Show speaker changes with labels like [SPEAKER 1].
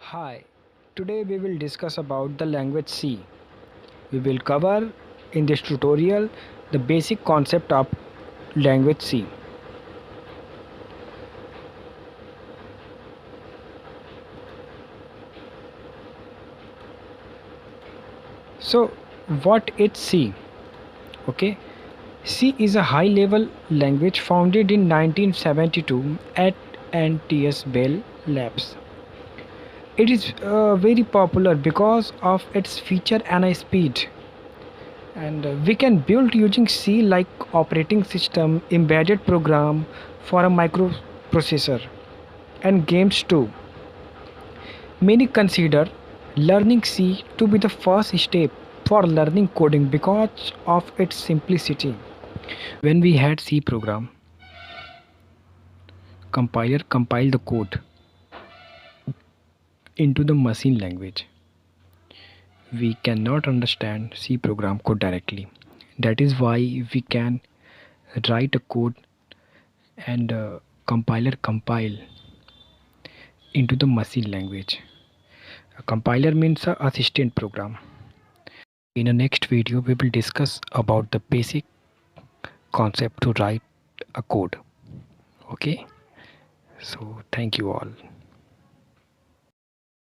[SPEAKER 1] Hi, today we will discuss about the language C. We will cover in this tutorial the basic concept of language C. So, what is C? Okay, C is a high level language founded in 1972 at NTS Bell Labs. It is very popular because of its feature and speed. And we can build using C like operating system, embedded program for a microprocessor and games too. Many consider learning C to be the first step for learning coding because of its simplicity. When we had C program, compiler compiled the code into the machine language. We cannot understand C program code directly. That is why we can write a code and compiler compile into the machine language. A compiler means a assistant program. In the next video, we will discuss about the basic concept to write a code. Okay, so thank you all.